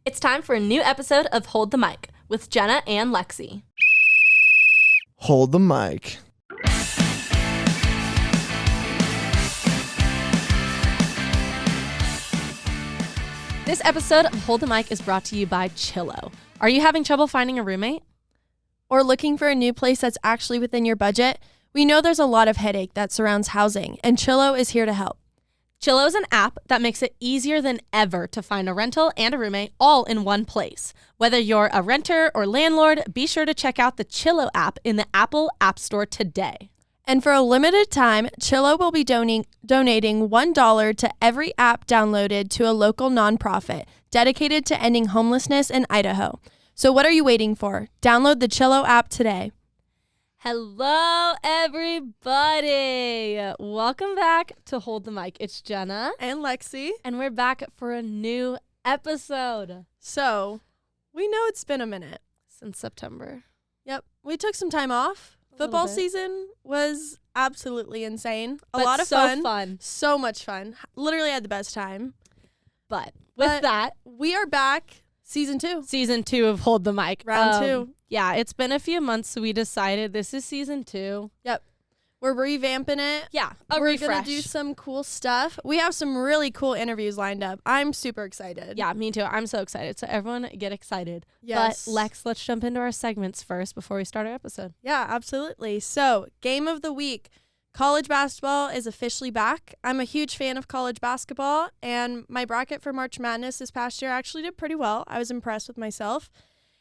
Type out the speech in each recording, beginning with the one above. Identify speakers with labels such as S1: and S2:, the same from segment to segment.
S1: It's time for a new episode of Hold the Mic with Jenna and Lexi.
S2: Hold the mic.
S1: This episode of Hold the Mic is brought to you by Chillo. Are you having trouble finding a roommate?
S3: Or looking for a new place that's actually within your budget? We know there's a lot of headache that surrounds housing, and Chillo is here to help.
S1: Chillo is an app that makes it easier than ever to find a rental and a roommate all in one place. Whether you're a renter or landlord, be sure to check out the Chillo app in the Apple App Store today.
S3: And for a limited time, Chillo will be donating $1 to every app downloaded to a local nonprofit dedicated to ending homelessness in Idaho. So what are you waiting for? Download the Chillo app today.
S1: Hello, everybody. Welcome back to Hold the Mic. It's Jenna.
S3: And Lexi.
S1: And we're back for a new episode.
S3: So, we know it's been a minute.
S1: Since September.
S3: Yep. We took some time off. Football season was absolutely insane. A lot of fun. So much fun. Literally had the best time.
S1: But with that,
S3: we are back. Season 2.
S1: Season 2 of Hold the Mic.
S3: Round 2.
S1: Yeah, it's been a few months, so we decided this is season 2.
S3: Yep. We're revamping it.
S1: Yeah,
S3: we're going to do some cool stuff. We have some really cool interviews lined up. I'm super excited.
S1: Yeah, me too. I'm so excited. So everyone get excited.
S3: Yes.
S1: But Lex, let's jump into our segments first before we start our episode.
S3: Yeah, absolutely. So, game of the week. College basketball is officially back. I'm a huge fan of college basketball, and my bracket for March Madness this past year actually did pretty well. I was impressed with myself.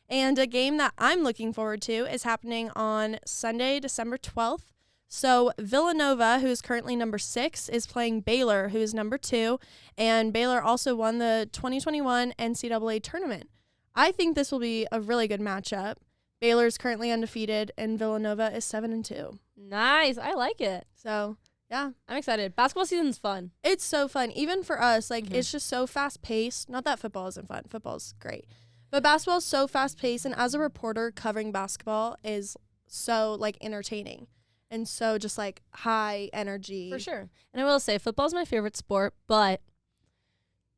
S3: And a game that I'm looking forward to is happening on Sunday, December 12th. So Villanova, who is currently number 6, is playing Baylor, who is number 2, and Baylor also won the 2021 NCAA tournament. I think this will be a really good matchup. Baylor is currently undefeated, and Villanova is 7-2.
S1: Nice. I like it.
S3: So, yeah.
S1: I'm excited. Basketball season's fun.
S3: It's so fun. Even for us, it's just so fast-paced. Not that football isn't fun. Football's great. But basketball is so fast-paced, and as a reporter, covering basketball is so, entertaining. And so just, high energy.
S1: For sure. And I will say, football's my favorite sport, but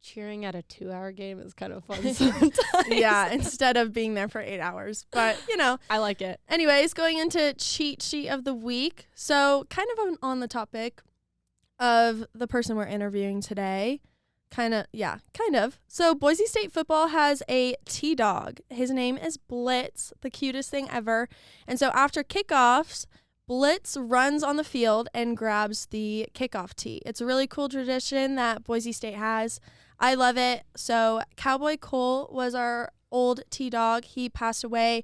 S1: cheering at a 2-hour game is kind of fun sometimes.
S3: Yeah, instead of being there for 8 hours. But,
S1: I like it. Anyways,
S3: going into cheat sheet of the week. So kind of on the topic of the person we're interviewing today. Kind of. So Boise State football has a T-Dog. His name is Blitz, the cutest thing ever. And so after kickoffs, Blitz runs on the field and grabs the kickoff tee. It's a really cool tradition that Boise State has. I love it. So Cowboy Cole was our old T-Dog. He passed away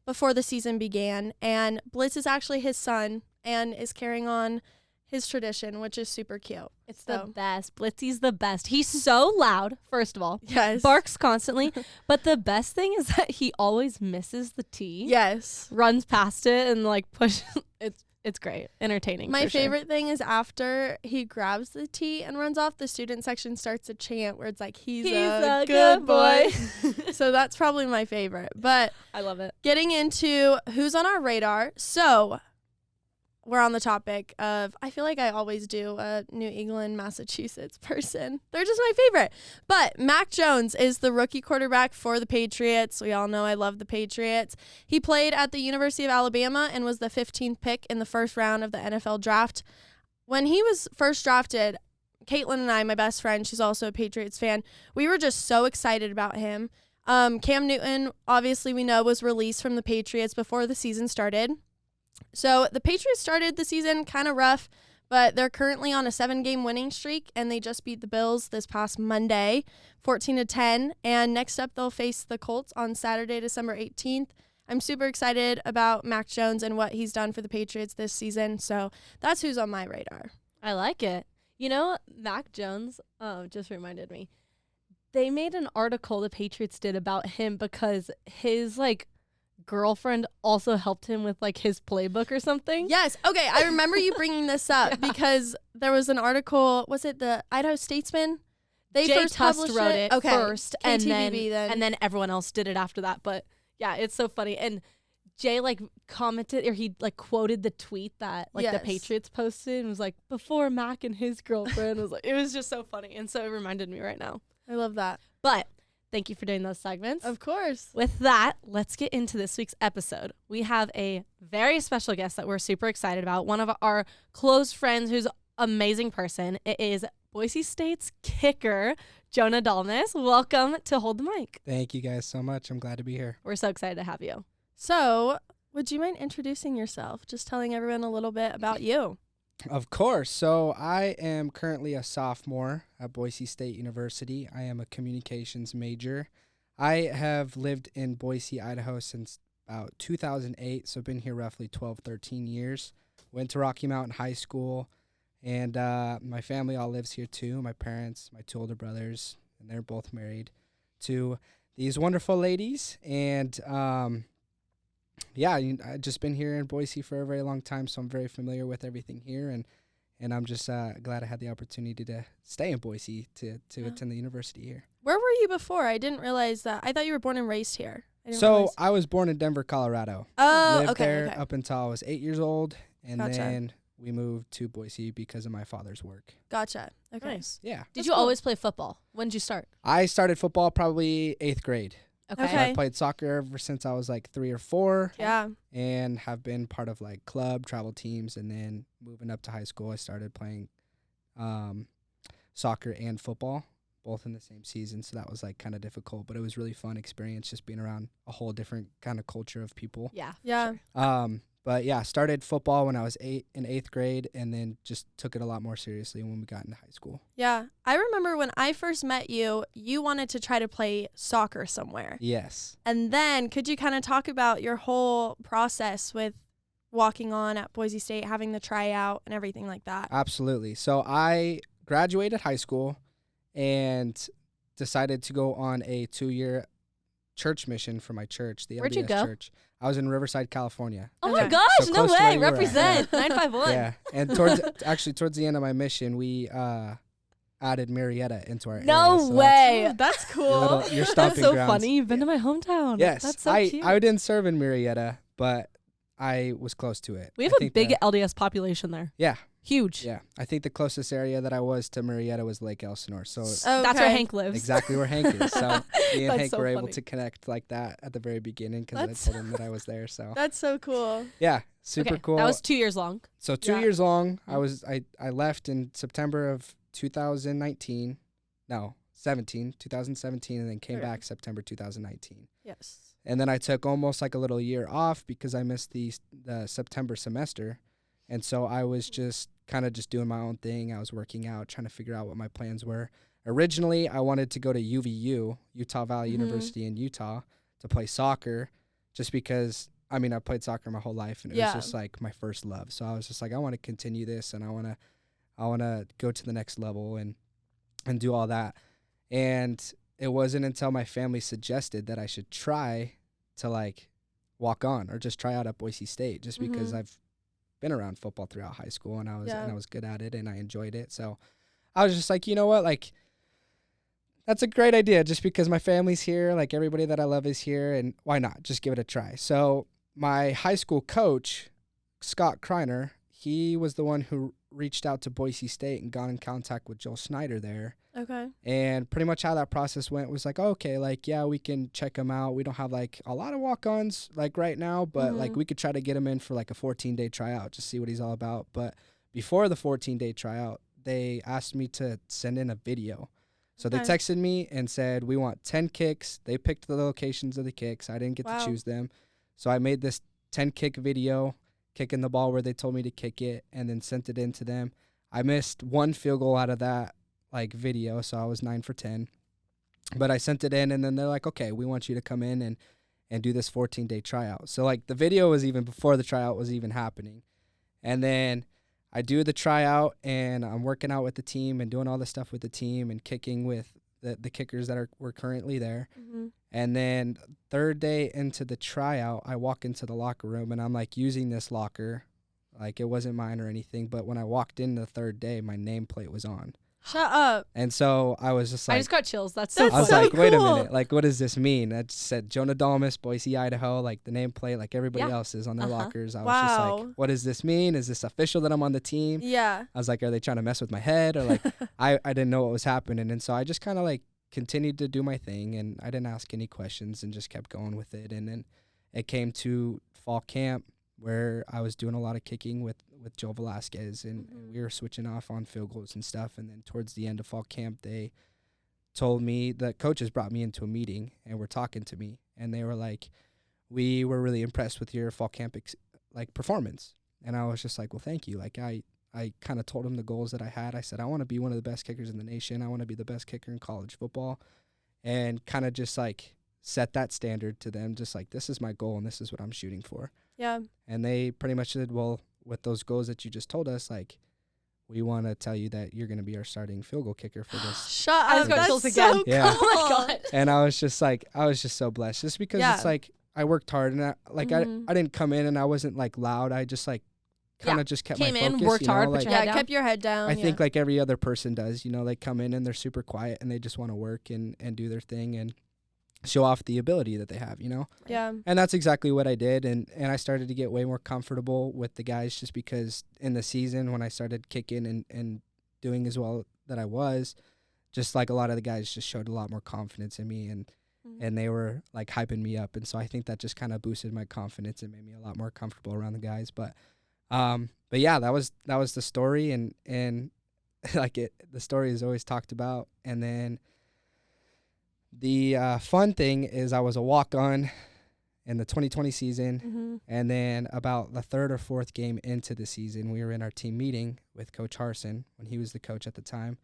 S3: before the season began, and Blitz is actually his son and is carrying on his tradition, which is super cute.
S1: It's the best. Blitzy's the best. He's so loud, first of all.
S3: Yes.
S1: Barks constantly. But the best thing is that he always misses the tee.
S3: Yes.
S1: Runs past it and pushes. It's great. Entertaining.
S3: My favorite thing is after he grabs the tee and runs off, the student section starts a chant where it's he's a good boy. So that's probably my favorite. But
S1: I love it.
S3: Getting into who's on our radar. So we're on the topic of, I feel like I always do, a New England, Massachusetts person. They're just my favorite. But Mac Jones is the rookie quarterback for the Patriots. We all know I love the Patriots. He played at the University of Alabama and was the 15th pick in the first round of the NFL draft. When he was first drafted, Caitlin and I, my best friend, she's also a Patriots fan, we were just so excited about him. Cam Newton, obviously we know, was released from the Patriots before the season started. So the Patriots started the season kind of rough, but they're currently on a 7-game winning streak, and they just beat the Bills this past Monday, 14-10. And next up, they'll face the Colts on Saturday, December 18th. I'm super excited about Mac Jones and what he's done for the Patriots this season. So that's who's on my radar.
S1: I like it. Mac Jones just reminded me. They made an article the Patriots did about him because his, girlfriend also helped him with his playbook or something.
S3: Yes. Okay. I remember you bringing this up because there was an article. Was it the Idaho Statesman?
S1: They Jay first Tust wrote it first,
S3: KTVB
S1: and then everyone else did it after that. But yeah, it's so funny. And Jay commented, or he quoted the tweet that the Patriots posted and was before Mac and his girlfriend was it was just so funny, and so it reminded me right now.
S3: I love that.
S1: But Thank you for doing those segments.
S3: Of course.
S1: With that, let's get into this week's episode. We have a very special guest that we're super excited about. One of our close friends who's an amazing person. It is Boise State's kicker, Jonah Dalmas. Welcome to Hold the Mic.
S4: Thank you guys so much. I'm glad to be here.
S1: We're so excited to have you.
S3: So, would you mind introducing yourself? Just telling everyone a little bit about you.
S4: Of course. So I am currently a sophomore at Boise State University. I am a communications major. I have lived in Boise, Idaho since about 2008, so I've been here roughly 12, 13 years. Went to Rocky Mountain High School, and my family all lives here too. My parents, my two older brothers, and they're both married to these wonderful ladies. And I've just been here in Boise for a very long time, so I'm very familiar with everything here, and I'm just glad I had the opportunity to stay in Boise to attend the university here.
S3: Where were you before? I didn't realize that. I thought you were born and raised here.
S4: I was born in Denver, Colorado.
S3: Oh,
S4: Lived
S3: okay.
S4: there up until I was 8 years old, and
S3: Gotcha.
S4: then we moved to Boise because of my father's work.
S3: Gotcha. Okay.
S1: Nice.
S4: Yeah.
S1: Did
S3: That's
S1: you
S3: cool.
S1: always play football? When did you start?
S4: I started football probably 8th grade.
S1: Okay.
S3: Okay.
S4: I played soccer ever since I was like 3 or 4.
S3: Yeah.
S4: And have been part of like club travel teams, and then moving up to high school I started playing soccer and football both in the same season, so that was like kind of difficult, but it was really fun experience just being around a whole different kind of culture of people.
S1: Yeah.
S3: Yeah.
S1: Sure.
S4: But yeah, started football when I was in 8th grade, and then just took it a lot more seriously when we got into high school.
S3: Yeah. I remember when I first met you, you wanted to try to play soccer somewhere.
S4: Yes.
S3: And then could you kind of talk about your whole process with walking on at Boise State, having the tryout and everything like that?
S4: Absolutely. So I graduated high school and decided to go on a 2-year church mission for my church, the
S1: Where'd you
S4: LDS
S1: go?
S4: church. I was in Riverside, California.
S1: Oh my
S3: Okay.
S1: gosh,
S4: So
S1: no
S4: close to where
S1: way.
S4: you were at.
S1: Represent 951.
S4: Yeah, and towards the end of my mission, we added Marietta into our area.
S1: No
S4: so
S1: way.
S3: That's
S4: Your,
S3: cool.
S4: little, your
S1: That's
S4: stomping
S1: so
S4: grounds.
S1: funny. You've been to my hometown.
S4: Yes,
S1: That's so
S4: I
S1: cute.
S4: didn't serve in Marietta, but I was close to it.
S1: We have
S4: I
S1: a
S4: think
S1: big
S4: the-
S1: LDS population there.
S4: yeah,
S1: Huge.
S4: yeah. I think the closest area that I was to Marietta was Lake Elsinore. So
S3: Okay.
S1: That's where Hank lives.
S4: exactly where Hank is. So me and
S1: That's
S4: Hank
S1: so
S4: were able
S1: funny.
S4: to connect like that at the very beginning because I
S3: That's-
S4: told him that I was there. So
S3: That's so cool.
S4: yeah, super
S1: Okay,
S4: cool.
S1: That was 2 years long.
S4: So 2
S3: Yeah.
S4: years long. I left in September of 2019. No, 2017, and then came
S3: Okay.
S4: back September 2019.
S3: Yes.
S4: And then I took almost like a little year off because I missed the September semester. And so I was just kind of just doing my own thing. I was working out, trying to figure out what my plans were. Originally, I wanted to go to UVU, Utah Valley
S3: Mhm.
S4: University in Utah, to play soccer just because, I mean, I played soccer my whole life, and it
S3: Yeah.
S4: was just like my first love. So I was just like, I want to continue this, and I want to go to the next level and do all that. And it wasn't until my family suggested that I should try to like walk on or just try out at Boise State, just because
S3: Mhm.
S4: I've been around football throughout high school, and I
S3: Yeah.
S4: was good at it, and I enjoyed it. So I was just like, you know what, like, that's a great idea, just because my family's here, like everybody that I love is here, and why not just give it a try? So my high school coach, Scott Kreiner, he was the one who reached out to Boise State and got in contact with Joel Snyder there.
S3: Okay.
S4: And pretty much how that process went was like, okay, like, yeah, we can check him out. We don't have like a lot of walk-ons like right now, but like
S3: Mhm.
S4: we could try to get him in for like a 14-day tryout, just see what he's all about. But before the 14-day tryout, they asked me to send in a video. So they
S3: Okay.
S4: texted me and said, we want 10 kicks. They picked the locations of the kicks. I didn't get
S3: Wow.
S4: to choose them. So I made this 10-kick video, kicking the ball where they told me to kick it, and then sent it in to them. I missed one field goal out of that like video, so I was 9 for 10. But I sent it in, and then they're like, okay, we want you to come in and do this 14-day tryout. So like the video was even before the tryout was even happening. And then I do the tryout, and I'm working out with the team and doing all the stuff with the team and kicking with the kickers that were currently there.
S3: Mm-hmm.
S4: And then third day into the tryout, I walk into the locker room, and I'm like using this locker. Like it wasn't mine or anything, but when I walked in the third day, my nameplate was on.
S3: Shut up.
S4: And so I was just like,
S1: I just got chills. That's so
S3: That's
S4: I was
S1: funny.
S3: so
S4: like, wait a
S3: cool.
S4: minute, like, what does this mean? It said Jonah Dalmas, Boise, Idaho, like the nameplate, like everybody
S1: Yeah.
S4: else is on their
S1: Uh-huh.
S4: lockers. I was just
S3: Wow.
S4: like, what does this mean? Is this official that I'm on the team?
S3: Yeah.
S4: I was like, are they trying to mess with my head? Or like, I didn't know what was happening. And so I just kind of like continued to do my thing, and I didn't ask any questions and just kept going with it. And then it came to fall camp where I was doing a lot of kicking with Joe Velasquez, and we were switching off on field goals and stuff. And then towards the end of fall camp, they told me, the coaches brought me into a meeting and were talking to me, and they were like, we were really impressed with your fall camp performance. And I was just like, well, thank you. Like I kind of told them the goals that I had. I said, I want to be one of the best kickers in the nation. I want to be the best kicker in college football, and kind of just like set that standard to them, just like, this is my goal and this is what I'm shooting for.
S3: Yeah.
S4: And they pretty much said, well, with those goals that you just told us, like, we want to tell you that you're going to be our starting field goal kicker for this.
S3: Shut
S1: I
S3: up.
S1: just got
S3: That's
S1: chills
S3: so
S1: again.
S3: cool.
S4: Yeah.
S1: Oh my God.
S4: And I was just so blessed, just because it's like, I worked hard, and I didn't come in and I wasn't like loud. I just like kind of just kept
S1: Came
S4: my
S1: in,
S4: focus,
S1: worked
S4: you know,
S1: hard, put
S4: like,
S1: your head
S3: Yeah,
S1: down.
S3: kept your head down.
S4: I think like every other person does, you know, they come in and they're super quiet and they just want to work and do their thing and show off the ability that they have, you know?
S3: Yeah.
S4: And that's exactly what I did. And I started to get way more comfortable with the guys, just because in the season when I started kicking and doing as well that I was, just like a lot of the guys just showed a lot more confidence in me, and they were like hyping me up. And so I think that just kind of boosted my confidence and made me a lot more comfortable around the guys. But yeah, that was the story. And like the story is always talked about. And then the fun thing is I was a walk-on in the 2020 season. And then about the third or fourth game into the season, we were in our team meeting with Coach Harsin when he was the coach at the time.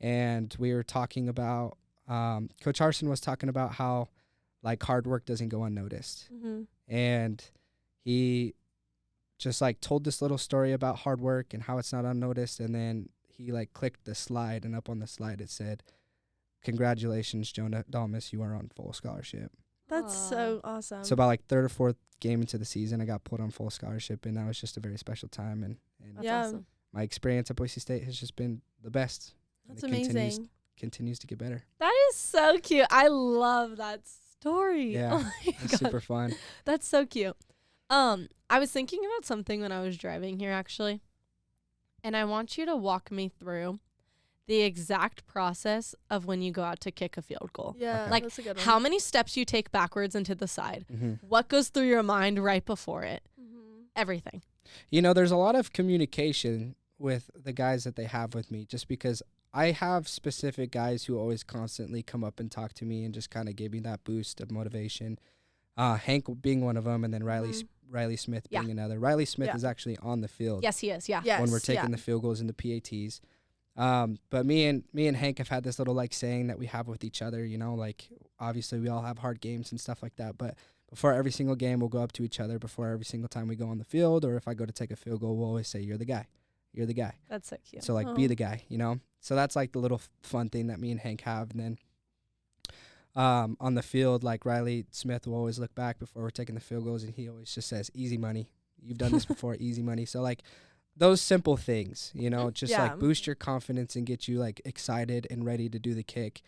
S4: And we were talking about, Coach Harsin was talking about how like hard work doesn't go unnoticed. And he just like told this little story about hard work and how it's not unnoticed. And then he like clicked the slide, and up on the slide it said, "Congratulations, Jonah Dalmas, you are on full scholarship."
S3: That's so awesome.
S4: So about like third or fourth game into the season, I got pulled on full scholarship, and that was just a very special time. And
S1: That's
S3: Yeah.
S1: awesome.
S4: my experience at Boise State has just been the best. And
S3: That's
S4: it
S3: amazing.
S4: Continues to get better.
S1: That is so cute. I love that story.
S4: Yeah,
S1: Oh my
S4: It's
S1: God.
S4: super fun.
S1: That's so cute. I was thinking about something when I was driving here, actually, and I want you to walk me through the exact process of when you go out to kick a field goal.
S3: Yeah.
S4: Okay.
S1: Like,
S3: that's a good one.
S1: How many steps you take backwards and to the side?
S4: hmm
S1: What goes through your mind right before it? Everything.
S4: You know, there's a lot of communication with the guys that they have with me, just because I have specific guys who always constantly come up and talk to me and just kind of give me that boost of motivation. Hank being one of them, and then Riley Smith
S1: Yeah.
S4: being another. Riley Smith
S3: Yeah.
S4: is actually on the field
S1: Yes, he is. Yeah.
S3: Yes.
S4: when we're taking
S3: yeah.
S4: the field goals and the PATs. But me and Hank have had this little like saying that we have with each other, you know, like obviously we all have hard games and stuff like that, but before every single game we'll go up to each other before every single time we go on the field, or if I go to take a field goal, we'll always say, "You're the guy. You're the guy."
S1: That's so cute.
S4: So like be the guy, you know? So that's like the little fun thing that me and Hank have. And then on the field, like Riley Smith will always look back before we're taking the field goals, and he always just says, "Easy money. You've done this before, easy money." So like those simple things, you know, just
S3: Yeah.
S4: like boost your confidence and get you like excited and ready to do the kick.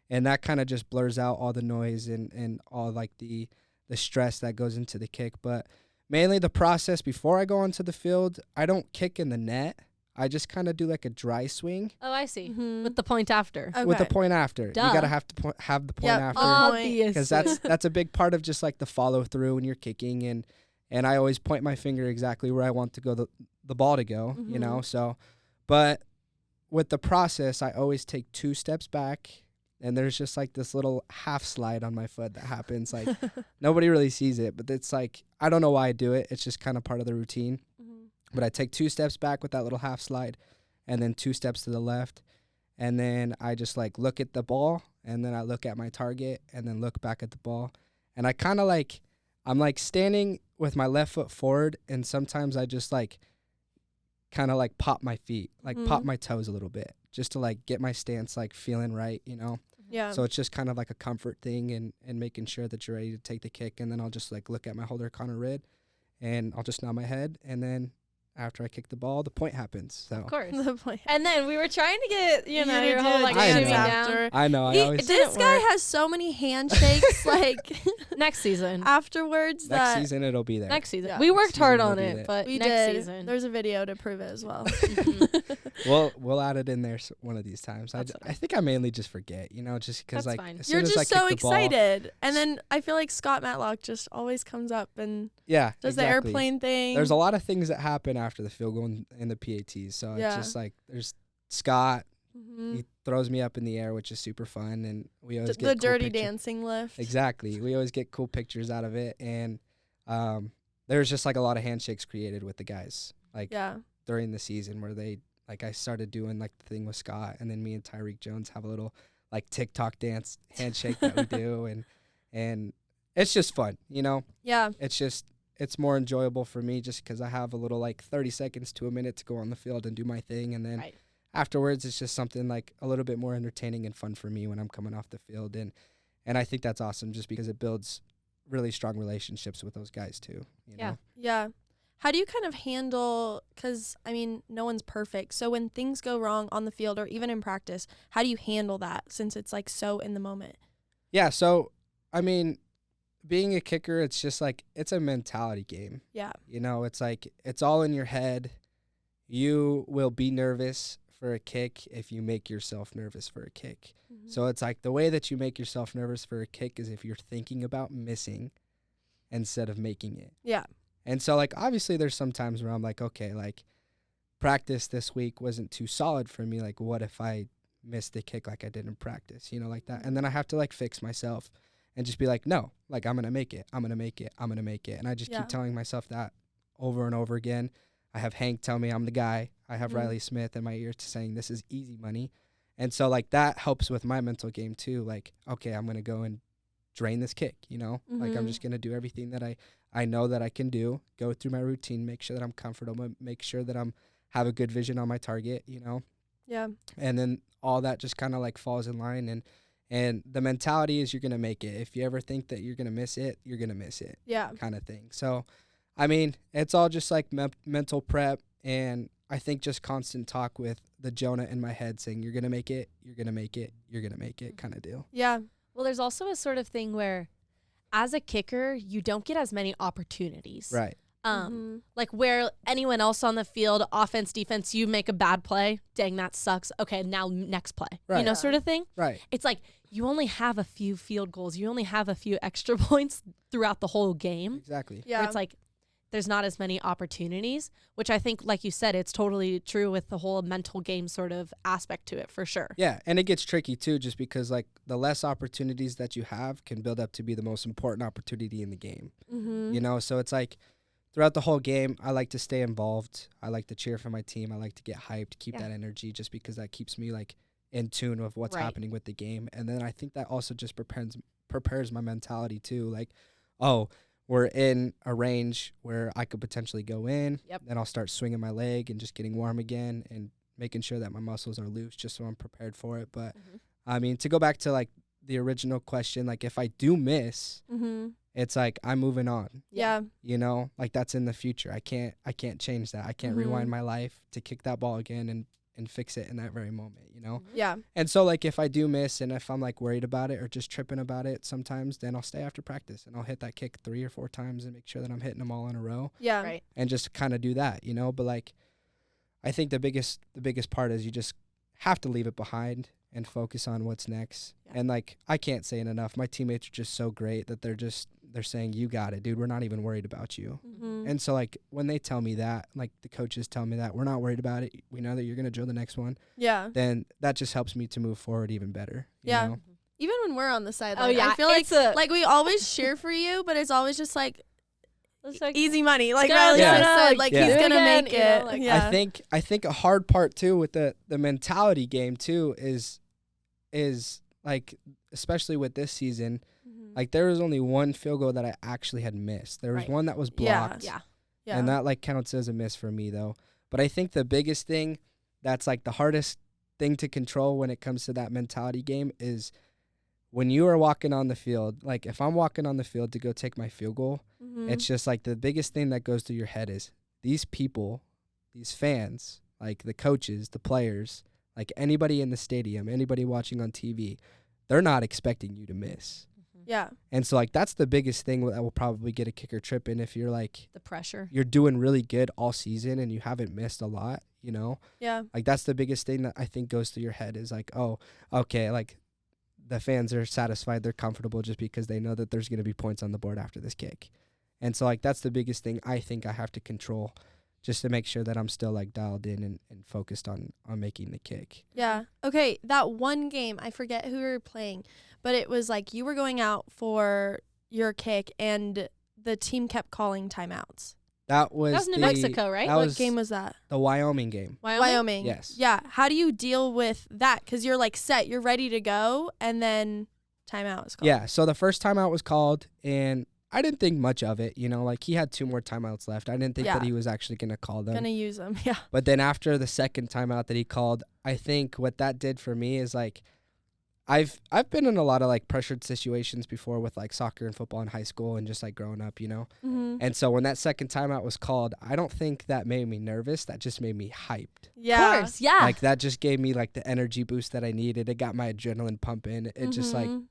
S4: And that kind of just blurs out all the noise and all like the stress that goes into the kick. But mainly the process before I go onto the field, I don't kick in the net. I just kind of do like a dry swing
S1: Oh, I see.
S3: Mhm.
S1: With the point after.
S3: Okay.
S4: with the point after.
S1: Duh.
S4: You gotta have to have the point
S3: Yep.
S4: after,
S1: Obviously.
S4: because that's a big part of just like the follow through when you're kicking, and I always point my finger exactly where I want to go the ball to go, you know. So, but with the process, I always take 2 steps back, and there's just like this little half slide on my foot that happens. Like nobody really sees it, but it's like I don't know why I do it. It's just kind of part of the routine. But I take 2 steps back with that little half slide, and then 2 steps to the left. And then I just like look at the ball, and then I look at my target, and then look back at the ball. And I kind of like, I'm like standing with my left foot forward, and sometimes I just like kind of like pop my feet, like pop my toes a little bit, just to like get my stance like feeling right, you know?
S3: Yeah.
S4: So it's just kind of like a comfort thing, and making sure that you're ready to take the kick. And then I'll just like look at my holder Connor Rid, and I'll just nod my head, and then after I kick the ball, the point happens. So
S1: Of course.
S3: The point.
S1: And then we were trying to get,
S3: You
S1: your
S3: to
S1: whole
S3: do
S1: like
S4: I
S3: dance
S4: know.
S1: shimmy
S3: after.
S1: down.
S4: I know I always
S3: This guy has so many handshakes like
S1: Next season.
S3: afterwards
S4: next
S3: that
S4: season it'll be there.
S1: Next season.
S3: Yeah.
S1: We worked
S4: Next
S1: hard
S4: season
S1: on
S4: we'll be
S1: it,
S4: there.
S1: but
S3: we
S1: next
S3: did.
S1: season.
S3: There's a video to prove it as well.
S4: We'll add it in there one of these times.
S1: That's
S4: I think I mainly just forget, just because
S1: That's
S4: like
S1: fine.
S4: as soon
S3: You're
S4: as I
S3: just so
S4: kick the ball-
S3: excited. And then I feel like Scott Matlock just always comes up and
S4: yeah,
S3: does
S4: exactly.
S3: the airplane thing.
S4: There's a lot of things that happen after the field goal in the PATs. So
S3: Yeah.
S4: it's just like there's Scott.
S3: Mhm.
S4: He throws me up in the air, which is super fun, and we always get
S3: The
S4: cool
S3: dirty
S4: pictures.
S3: dancing lift.
S4: Exactly. We always get cool pictures out of it, and there's just like a lot of handshakes created with the guys, like
S3: Yeah.
S4: during the season where they like I started doing like the thing with Scott, and then me and Tyreek Jones have a little like TikTok dance handshake that we do, and it's just fun,
S3: Yeah.
S4: It's more enjoyable for me just because I have a little like 30 seconds to a minute to go on the field and do my thing, and then
S1: Right.
S4: afterwards it's just something like a little bit more entertaining and fun for me when I'm coming off the field, and I think that's awesome just because it builds really strong relationships with those guys too.
S1: Yeah.
S3: Yeah. How do you kind of handle, because, I mean, no one's perfect. So when things go wrong on the field or even in practice, how do you handle that since it's like so in the moment?
S4: Yeah, so I mean, being a kicker, it's just like it's a mentality game.
S3: Yeah.
S4: It's like it's all in your head. You will be nervous for a kick if you make yourself nervous for a kick. So it's like the way that you make yourself nervous for a kick is if you're thinking about missing instead of making it.
S3: Yeah.
S4: And so like obviously there's some times where I'm like, okay, like practice this week wasn't too solid for me. Like what if I missed the kick like I did in practice, like that. And then I have to like fix myself and just be like, no, like I'm going to make it. I'm going to make it. I'm going to make it. And I just
S3: Yeah.
S4: keep telling myself that over and over again. I have Hank tell me I'm the guy. I have
S3: Mhm.
S4: Riley Smith in my ear saying this is easy money. And so like that helps with my mental game too. Like, okay, I'm going to go and drain this kick, like I'm
S3: Mhm.
S4: just going to do everything that I know that I can do, go through my routine, make sure that I'm comfortable, make sure that have a good vision on my target,
S3: Yeah.
S4: and then all that just kind of like falls in line, and the mentality is you're going to make it. If you ever think that you're going to miss it, you're going to miss it,
S3: Yeah.
S4: kind of thing. So, I mean, it's all just like mental prep, and I think just constant talk with the Jonah in my head saying, you're going to make it, you're going to make it, you're going to make it kind of deal.
S3: Yeah.
S1: Well, there's also a sort of thing where as a kicker, you don't get as many opportunities.
S4: Right.
S3: Mhm.
S1: Like where anyone else on the field, offense, defense, you make a bad play. Dang, that sucks. Okay, now next play.
S4: Right.
S3: Yeah.
S1: Sort of thing.
S4: Right.
S1: It's like you only have a few field goals. You only have a few extra points throughout the whole game.
S4: Exactly.
S3: Yeah.
S1: Where it's like there's not as many opportunities, which I think, like you said, it's totally true with the whole mental game sort of aspect to it for sure.
S4: Yeah, and it gets tricky too just because like the less opportunities that you have can build up to be the most important opportunity in the game.
S3: Mhm.
S4: So it's like throughout the whole game, I like to stay involved. I like to cheer for my team. I like to get hyped, keep
S1: Yeah.
S4: that energy just because that keeps me like in tune with what's
S1: Right.
S4: happening with the game. And then I think that also just prepares my mentality too. Like, oh, we're in a range where I could potentially go in.
S1: Yep.
S4: Then I'll start swinging my leg and just getting warm again and making sure that my muscles are loose just so I'm prepared for it. But I mean, to go back to like the original question, like if I do miss,
S3: Mhm.
S4: it's like I'm moving on.
S3: Yeah.
S4: Like that's in the future. I can't change that. I can't rewind my life to kick that ball again and fix it in that very moment,
S3: Yeah.
S4: And so like if I do miss and if I'm like worried about it or just tripping about it sometimes, then I'll stay after practice and I'll hit that kick 3 or 4 times and make sure that I'm hitting them all in a row
S3: Yeah.
S1: Right.
S4: and just kind of do that, but like I think the biggest part is you just have to leave it behind and focus on what's next.
S1: Yeah.
S4: And like I can't say it enough. My teammates are just so great that they're saying, you got it, dude. We're not even worried about you.
S3: Mhm.
S4: And so like when they tell me that, like the coaches tell me that we're not worried about it. We know that you're going to drill the next one.
S3: Yeah.
S4: Then that just helps me to move forward even better. you
S3: Yeah.
S4: know?
S3: Even when we're on the sideline,
S1: Oh, yeah,
S3: I feel like
S1: it's a-
S3: we always chear for you, but it's always just like
S1: It's like,
S3: easy money. Like
S1: go,
S3: Riley
S4: go,
S3: just
S1: go,
S3: said,
S1: like,
S3: like
S4: do
S3: he's
S4: it
S3: gonna
S1: again,
S3: make
S1: you know,
S3: it.
S1: like-
S3: Yeah.
S4: I think a hard part too with the mentality game too is like especially with this season,
S3: Mhm.
S4: like there was only one field goal that I actually had missed. There was
S1: Right.
S4: one that was
S3: Yeah.
S4: blocked.
S1: yeah.
S3: Yeah.
S4: And that like counts as a miss for me though. But I think the biggest thing that's like the hardest thing to control when it comes to that mentality game is when you are walking on the field, like if I'm walking on the field to go take my field goal,
S3: Mhm.
S4: it's just like the biggest thing that goes through your head is these people these fans, like the coaches, the players, like anybody in the stadium, anybody watching on TV, they're not expecting you to miss.
S3: Yeah.
S4: And so, like, that's the biggest thing that will probably get a kicker tripping if you're, like,
S1: The pressure.
S4: you're doing really good all season and you haven't missed a lot, you know?
S3: Yeah.
S4: Like, that's the biggest thing that I think goes through your head is, like, oh, okay, like, the fans are satisfied, they're comfortable just because they know that there's going to be points on the board after this kick. And so, like, that's the biggest thing I think I have to control just to make sure that I'm still, like, dialed in and focused on making the kick.
S3: Yeah. Okay, that one game, I forget who we were playing, but it was like you were going out for your kick and the team kept calling timeouts.
S4: That was
S1: New Mexico, right?
S4: That
S3: What
S4: was
S3: game was that?
S4: the Wyoming game.
S3: Wyoming.
S4: Yes.
S3: Yeah. How do you deal with that? Because you're like set, you're ready to go, and then timeout is called.
S4: Yeah, so the first timeout was called, and I didn't think much of it, you know, like he had 2 more timeouts left. I didn't think that
S3: Yeah.
S4: he was actually going to call them.
S3: Gonna use them. Yeah.
S4: But then after the second timeout that he called, I think what that did for me is like I've been in a lot of like pressured situations before with like soccer and football in high school and just like growing up, you know.
S3: Mm-hmm.
S4: And so when that second timeout was called, I don't think that made me nervous. That just made me hyped.
S3: Yeah.
S1: Of course, yeah.
S4: Like that just gave me like the energy boost that I needed. It got my adrenaline pumping. It just
S3: Mhm.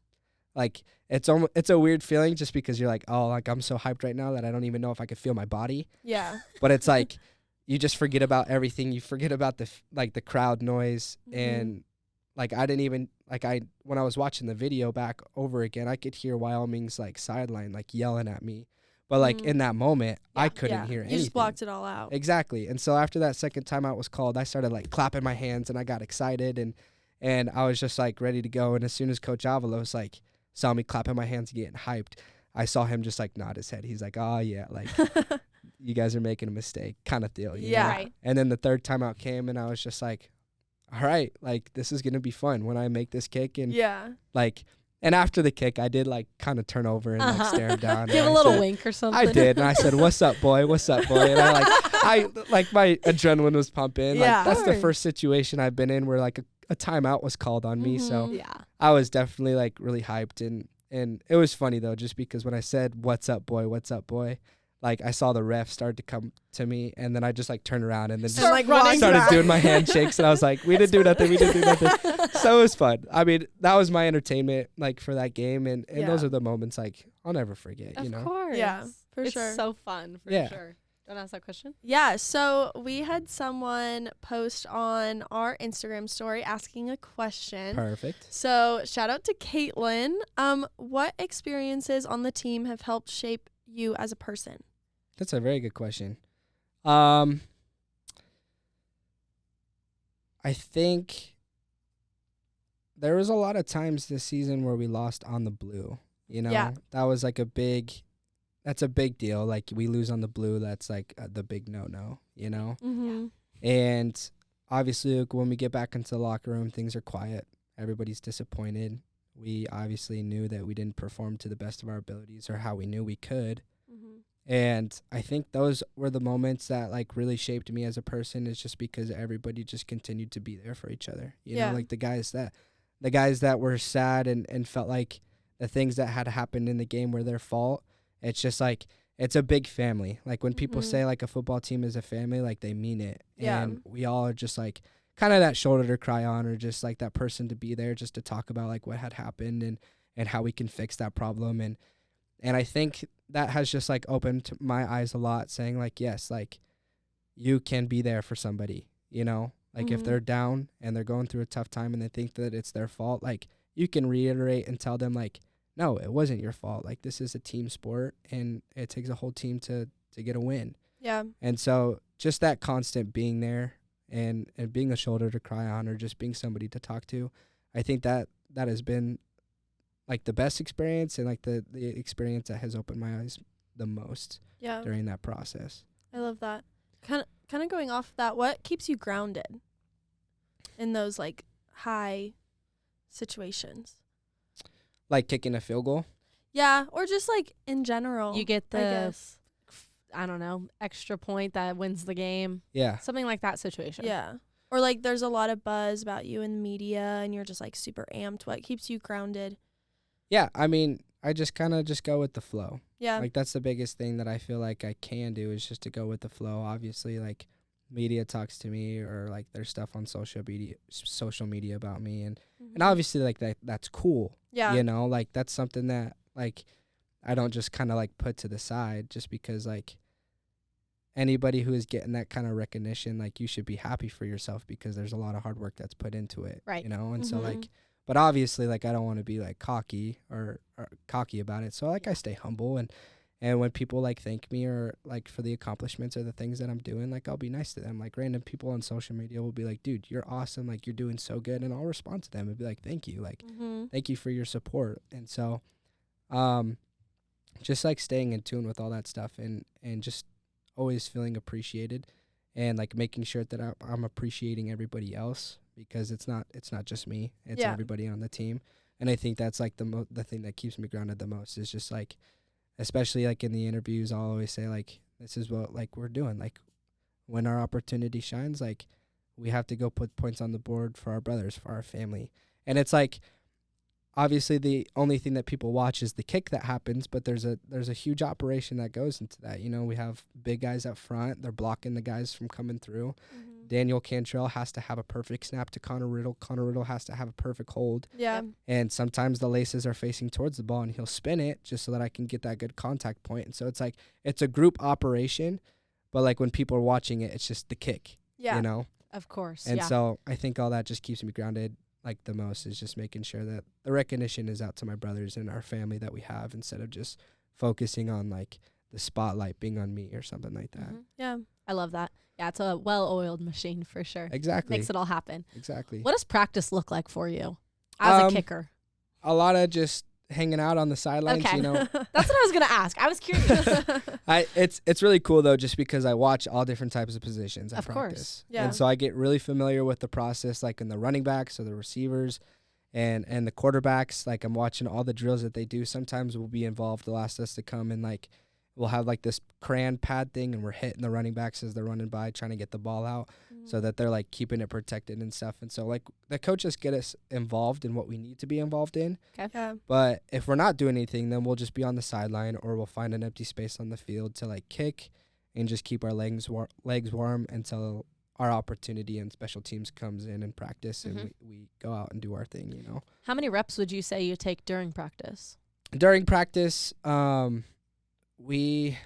S4: like it's a weird feeling just because you're like, oh, like I'm so hyped right now that I don't even know if I could feel my body.
S3: Yeah.
S4: But it's like you just forget about everything. You forget about the crowd noise and like I didn't even when I was watching the video back over again, I could hear Wyoming's like sideline like yelling at me. But like in that moment, I couldn't hear anything.
S3: You just blocked it all out.
S4: Exactly. And so after that second timeout was called, I started like clapping my hands and I got excited and I was just like ready to go. And as soon as Coach Avalos like saw me clapping my hands and getting hyped, I saw him just like nod his head. He's like, oh yeah, like you guys are making a mistake kind of deal. You know?
S1: Right.
S4: And then the third timeout came and I was just like, all right, like this is going to be fun when I make this kick. And like, and after the kick, I did like kind of turn over and like stare him down.
S1: Give
S4: and
S1: a
S4: I
S1: little
S4: said-
S1: wink or something.
S4: I did, and I said, "What's up, boy? What's up, boy?" And I like my adrenaline was pumping.
S3: Yeah.
S4: Like that's the
S1: Sure.
S4: first situation I've been in where like a timeout was called on me. So
S1: Yeah.
S4: I was definitely like really hyped, and it was funny though, just because when I said, "What's up, boy? What's up, boy?" like I saw the ref start to come to me, and then I just like turned around and then just
S3: like running
S4: started
S3: back.
S4: doing my handshakes, and I was like, "We didn't do nothing. We didn't do nothing." So it was fun. I mean, that was my entertainment like for that game, and those
S3: Yeah.
S4: are the moments like I'll never forget.
S1: Of
S4: You know.
S1: course.
S3: Yeah, for
S1: it's
S3: sure.
S1: so fun, for
S4: Yeah.
S1: sure. Don't ask that question?
S3: Yeah, so we had someone post on our Instagram story asking a question.
S4: Perfect.
S3: So shout out to Caitlin. What experiences on the team have helped shape you as a person?
S4: That's a very good question. I think there was a lot of times this season where we lost on the blue. You know,
S3: Yeah.
S4: that was like that's a big deal. Like we lose on the blue, that's like the big no-no, you know?
S3: Mm-hmm.
S4: And obviously like, when we get back into the locker room, things are quiet. Everybody's disappointed. We obviously knew that we didn't perform to the best of our abilities or how we knew we could. And I think those were the moments that like really shaped me as a person, is just because everybody just continued to be there for each other. You
S3: Yeah.
S4: know, like the guys that were sad and felt like the things that had happened in the game were their fault. It's just like, it's a big family. Like when people say like a football team is a family, like they mean it.
S3: Yeah.
S4: And we all are just like kind of that shoulder to cry on, or just like that person to be there just to talk about like what had happened and how we can fix that problem. And I think that has just like opened my eyes a lot, saying like, yes, like you can be there for somebody, you know, like if they're down and they're going through a tough time and they think that it's their fault, like you can reiterate and tell them like, no, it wasn't your fault. Like this is a team sport and it takes a whole team to get a win.
S3: Yeah.
S4: And so just that constant being there and being a shoulder to cry on, or just being somebody to talk to, I think that has been like the best experience, and like the experience that has opened my eyes the most
S3: Yeah.
S4: during that process.
S3: I love that. Kind of going off that, what keeps you grounded in those like high situations?
S4: Like kicking a field goal.
S3: Yeah, or just like in general.
S1: You get
S3: I
S1: the,
S3: guess.
S1: I don't know, extra point that wins the game.
S4: Yeah.
S1: Something like that situation.
S3: Yeah. Or like there's a lot of buzz about you in the media and you're just like super amped. What keeps you grounded?
S4: Yeah. I mean, I just kind of just go with the flow.
S3: Yeah.
S4: Like that's the biggest thing that I feel like I can do, is just to go with the flow. Obviously, like media talks to me, or like there's stuff on social media about me, and obviously like that's cool.
S3: Yeah.
S4: You know, like that's something that like I don't just kind of like put to the side just because like anybody who is getting that kind of recognition, like you should be happy for yourself because there's a lot of hard work that's put into it.
S1: Right.
S4: You know, and so
S3: Mhm.
S4: like, but obviously like I don't want to be like cocky or cocky about it. So like I stay humble, and when people like thank me or like for the accomplishments or the things that I'm doing, like I'll be nice to them. Like random people on social media will be like, dude, you're awesome. Like you're doing so good. And I'll respond to them and be like, thank you. Like, thank you for your support. And so, just like staying in tune with all that stuff and just always feeling appreciated and like making sure that I'm appreciating everybody else, because it's not just me, it's everybody on the team. And I think that's like the thing that keeps me grounded the most is just like, especially like in the interviews, I'll always say like, this is what like we're doing. Like when our opportunity shines, like we have to go put points on the board for our brothers, for our family. And it's like, obviously the only thing that people watch is the kick that happens, but there's a huge operation that goes into that. You know, we have big guys up front. They're blocking the guys from coming through. Daniel Cantrell has to have a perfect snap to Connor Riddle. Connor Riddle has to have a perfect hold.
S3: Yeah.
S4: And sometimes the laces are facing towards the ball and he'll spin it just so that I can get that good contact point. And so it's like, it's a group operation, but like when people are watching it, it's just the kick, you know?
S1: Of course.
S4: And so I think all that just keeps me grounded like the most, is just making sure that the recognition is out to my brothers and our family that we have, instead of just focusing on like the spotlight being on me or something like that.
S3: Yeah.
S1: I love that. Yeah, it's a well-oiled machine for sure.
S4: Exactly.
S1: Makes it all happen.
S4: Exactly.
S1: What does practice look like for you as a kicker?
S4: A lot of just hanging out on the sidelines,
S1: Okay.
S4: you know.
S1: That's what I was going to ask. I was curious.
S4: It's really cool though, just because I watch all different types of positions at
S1: Of
S4: practice.
S1: course.
S3: Yeah.
S4: And so I get really familiar with the process, like in the running backs or the receivers and the quarterbacks. Like I'm watching all the drills that they do. Sometimes we'll be involved. They'll ask us to come and like we'll have like this crayon pad thing, and we're hitting the running backs as they're running by, trying to get the ball out so that they're like keeping it protected and stuff. And so like the coaches get us involved in what we need to be involved in.
S1: Okay.
S3: Yeah.
S4: But if we're not doing anything, then we'll just be on the sideline, or we'll find an empty space on the field to like kick and just keep our legs warm until our opportunity and special teams comes in practice, and we go out and do our thing, you know.
S1: How many reps would you say you take during practice?
S4: During practice, we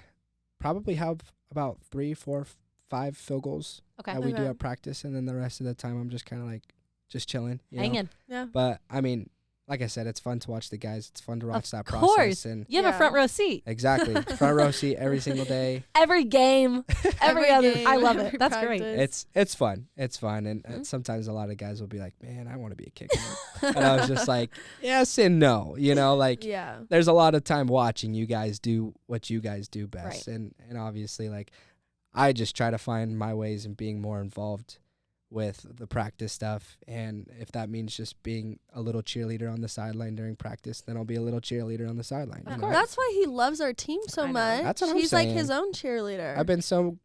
S4: probably have about 3, 4, 5 field goals that we do
S3: Okay.
S4: at practice, and then the rest of the time I'm just kind of like just chilling, you know?
S1: Hanging.
S3: Yeah.
S4: But I mean, like I said, it's fun to watch the guys. It's fun to watch that
S1: Of course.
S4: process. And
S1: You have a front row seat.
S4: exactly, front row seat every single day.
S1: Every game, every other.
S3: game,
S1: I love
S3: every
S1: it. That's great.
S3: practice.
S4: It's fun. It's fun, and sometimes a lot of guys will be like, "Man, I want to be a kicker," and I was just like, "Yes and no," you know, like.
S3: Yeah.
S4: There's a lot of time watching you guys do what you guys do best,
S1: Right.
S4: and obviously, like, I just try to find my ways in being more involved with the practice stuff, and if that means just being a little cheerleader on the sideline during practice, then I'll be a little cheerleader on the sideline.
S1: Of
S4: you know?
S1: course.
S3: That's why he loves our team so
S1: I know.
S3: much.
S4: That's what I'm
S3: He's like
S4: saying.
S3: his own cheerleader.
S4: I've been so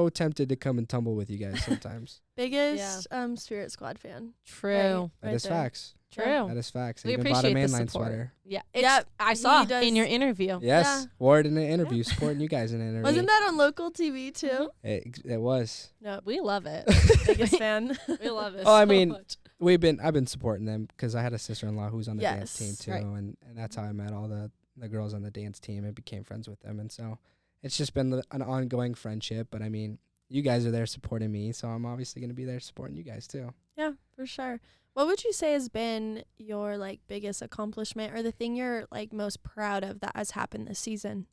S4: tempted to come and tumble with you guys sometimes.
S3: Biggest Spirit Squad fan.
S1: True.
S4: That is
S3: there.
S4: facts.
S1: True.
S4: That is facts. I
S1: We
S4: even bought a
S1: appreciate the
S4: mainline
S1: support.
S4: sweater.
S1: Yeah.
S3: Yep,
S1: I
S3: he
S1: saw
S3: does.
S1: in your interview.
S4: Yes,
S3: Yeah.
S4: wore it in an interview, supporting you guys in an interview.
S3: Wasn't that on local TV too?
S4: It was.
S3: No,
S1: We love it.
S3: biggest fan.
S1: We love it.
S4: Oh, I
S1: so
S4: mean,
S1: much.
S4: I've been supporting them because I had a sister-in-law who was on the dance team
S3: Yes.
S4: too,
S1: Right.
S4: and that's how I met all the girls on the dance team and became friends with them. And so it's just been an ongoing friendship. But I mean, you guys are there supporting me, so I'm obviously going to be there supporting you guys too.
S3: Yeah, for sure. What would you say has been your like biggest accomplishment, or the thing you're like most proud of that has happened this season?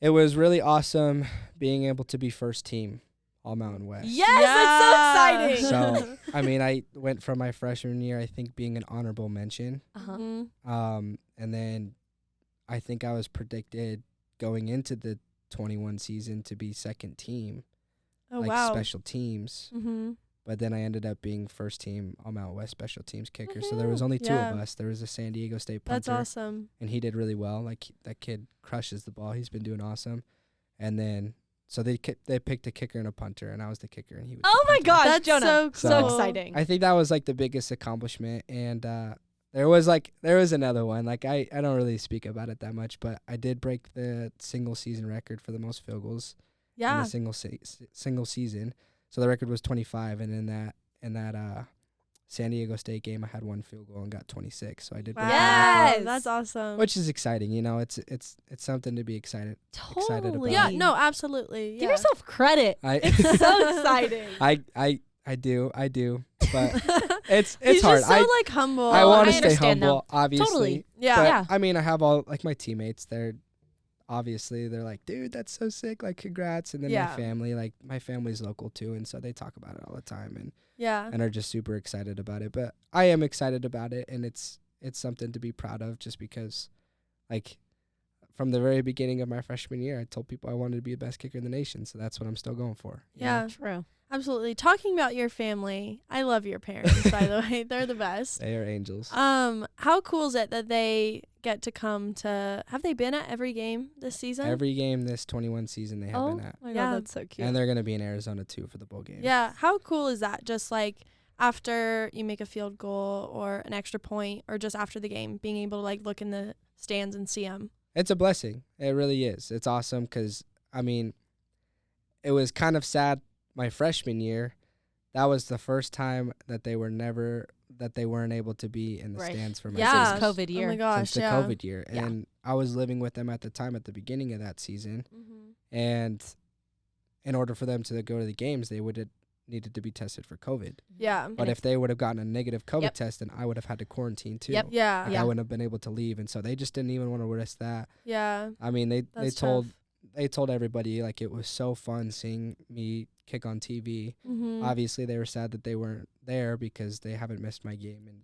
S4: It was really awesome being able to be first team All Mountain West.
S1: Yes, that's so exciting.
S4: So I mean, I went from my freshman year, I think, being an honorable mention.
S1: Uh-huh.
S3: Mhm.
S4: And then I think I was predicted going into the 21 season to be second team,
S3: Oh
S4: like
S3: wow.
S4: special teams.
S3: Mhm.
S4: But then I ended up being first team All Mountain West special teams kicker. So there was only two
S3: Yeah.
S4: of us. There was a San Diego State punter,
S3: That's awesome.
S4: and he did really well. Like that kid crushes the ball. He's been doing awesome. And then so they picked a kicker and a punter, and I was the kicker, and he was.
S1: Oh
S4: the
S1: my
S4: punter.
S1: gosh,
S3: That's
S1: Jonah.
S3: so
S1: So
S3: cool.
S1: exciting.
S4: I think that was like the biggest accomplishment, and there was another one. Like I don't really speak about it that much, but I did break the single season record for the most field goals in
S3: Yeah.
S4: a single season. So the record was 25, and in that San Diego State game, I had one field goal and got 26. So I did break the record,
S1: Yes.
S3: That's awesome.
S4: which is exciting. You know, it's something to be excited about.
S1: Totally.
S3: yeah, no, absolutely.
S1: Give
S3: Yeah.
S1: yourself credit.
S3: It's so exciting.
S4: I do, but it's
S3: He's
S4: hard.
S3: just so like humble.
S4: I want to
S1: I
S4: stay
S1: understand now.
S4: humble, obviously.
S1: Totally.
S3: Yeah.
S4: But,
S1: Yeah.
S4: I mean, I have all like my teammates. They're like, dude, that's so sick. Like, congrats. And then
S3: Yeah.
S4: my family, like my family's local too, and so they talk about it all the time
S3: Yeah.
S4: and are just super excited about it. But I am excited about it, and it's something to be proud of, just because, like, from the very beginning of my freshman year, I told people I wanted to be the best kicker in the nation. So that's what I'm still going for. you know?
S3: Yeah.
S1: True.
S3: Absolutely. Talking about your family, I love your parents, by the way. They're the best.
S4: They are angels.
S3: How cool is it that they get to come to, have they been at every game this season?
S4: Every game this 21 season they have
S1: Oh
S4: been at.
S1: my
S3: Yeah.
S1: God, that's so cute.
S4: And they're going to be in Arizona too for the bowl game.
S3: Yeah. How cool is that? Just like after you make a field goal or an extra point, or just after the game, being able to like look in the stands and see them.
S4: It's a blessing. It really is. It's awesome because, I mean, it was kind of sad my freshman year. That was the first time that they weren't able to be in the
S1: Right.
S4: stands for my
S3: Yeah.
S1: Since
S4: season.
S1: COVID year.
S3: Oh my gosh.
S4: Since the
S3: yeah.
S4: COVID year.
S1: Yeah.
S4: And I was living with them at the time at the beginning of that season.
S3: Mm-hmm.
S4: And in order for them to go to the games, they would have needed to be tested for COVID.
S3: Yeah.
S4: But if they would have gotten a negative COVID
S1: Yep.
S4: test, then I would have had to quarantine too.
S1: Yep.
S3: Yeah.
S4: Like, I wouldn't have been able to leave. And so they just didn't even want to risk that.
S3: Yeah.
S4: I mean, they
S3: That's
S4: told
S3: tough.
S4: they told everybody, like, it was so fun seeing me kick on TV.
S3: Mm-hmm.
S4: Obviously, they were sad that they weren't there because they haven't missed my game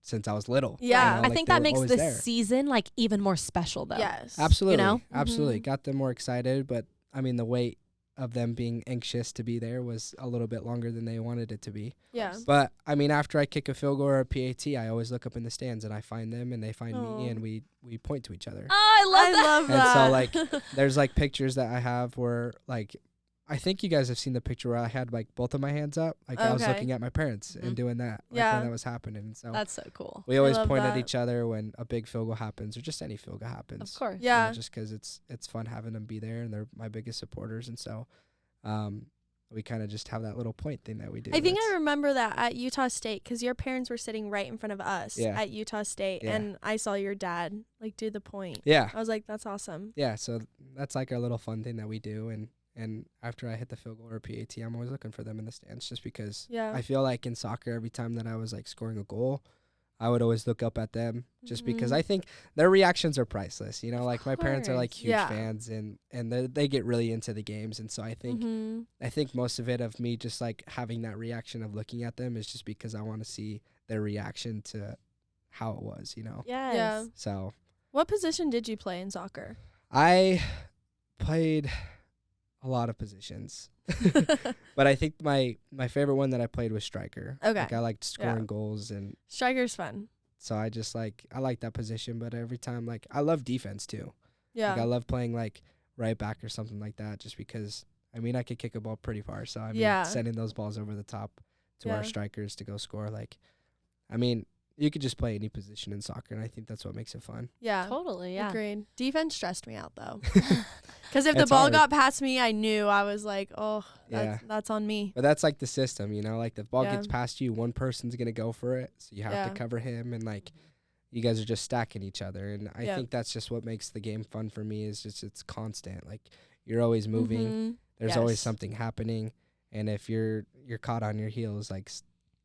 S4: since I was little.
S3: Yeah.
S4: know,
S1: I
S4: like,
S1: think
S4: they
S1: that
S4: were
S1: makes
S4: always
S1: the
S4: there.
S1: season like even more special though.
S3: Yes.
S4: Absolutely,
S1: know?
S4: absolutely
S3: Mhm.
S4: got them more excited. But I mean, the wait of them being anxious to be there was a little bit longer than they wanted it to be.
S3: Yeah.
S4: But I mean, after I kick a field goal or a PAT, I always look up in the stands and I find them and they find
S3: Aw.
S4: me, and we point to each other.
S1: Oh, I love that.
S3: love
S4: And
S3: that.
S4: so, like, there's like pictures that I have where, like, I think you guys have seen the picture where I had like both of my hands up, like I was
S3: Okay.
S4: looking at my parents
S1: Mhm.
S4: and doing that, like,
S3: Yeah.
S4: when that was happening. And so
S1: That's so cool.
S4: we always
S3: love
S4: point at
S3: that.
S4: each other when a big field goal happens, or just any field goal happens.
S1: Of course.
S4: you know,
S3: Yeah.
S4: just 'cause it's fun having them be there, and they're my biggest supporters. And so, we kind of just have that little point thing that we do.
S3: I think I
S4: That's-
S3: remember that at Utah State because your parents were sitting right in front of us
S4: Yeah.
S3: at Utah State,
S4: Yeah.
S3: and I saw your dad like do the point.
S4: Yeah,
S3: I was like, that's awesome.
S4: yeah. So that's like our little fun thing that we do, and after I hit the field goal or PAT, I'm always looking for them in the stands, just because
S3: Yeah.
S4: I feel like in soccer, every time that I was like scoring a goal, I would always look up at them, just because
S3: Mhm.
S4: I think their reactions are priceless. You know,
S1: Of
S4: like my parents are like
S1: course.
S4: huge
S3: Yeah.
S4: fans, and they get really into the games. And so I think
S3: Mhm.
S4: most of it of me just like having that reaction of looking at them is just because I want to see their reaction to how it was, you know.
S1: Yes.
S3: Yeah.
S4: So
S3: What position did you play in soccer?
S4: I played a lot of positions. But I think my favorite one that I played was striker.
S3: Okay.
S4: Like I liked scoring goals, and
S3: Striker's fun.
S4: so I just I like that position. But every time, like, I love defense too.
S3: Yeah.
S4: Like I love playing like right back or something like that, just because I mean I could kick a ball pretty far. So I mean
S3: Yeah.
S4: sending those balls over the top to
S3: Yeah.
S4: our strikers to go score, like, I mean, you could just play any position in soccer, and I think that's what makes it fun.
S3: Yeah.
S1: Totally. Yeah.
S3: Agreed. Defense stressed me out though. Because if the
S4: It's
S3: ball
S4: hard.
S3: got past me, I knew I was like, oh,
S4: Yeah.
S3: that's on me.
S4: But that's like the system, you know, like the ball
S3: Yeah.
S4: gets past you, one person's going to go for it. So you have
S3: Yeah.
S4: to cover him, and like you guys are just stacking each other. And I
S3: Yep.
S4: think that's just what makes the game fun for me, is just it's constant. Like you're always moving.
S3: Mhm.
S4: There's always
S3: Yes.
S4: something happening. And if you're caught on your heels, like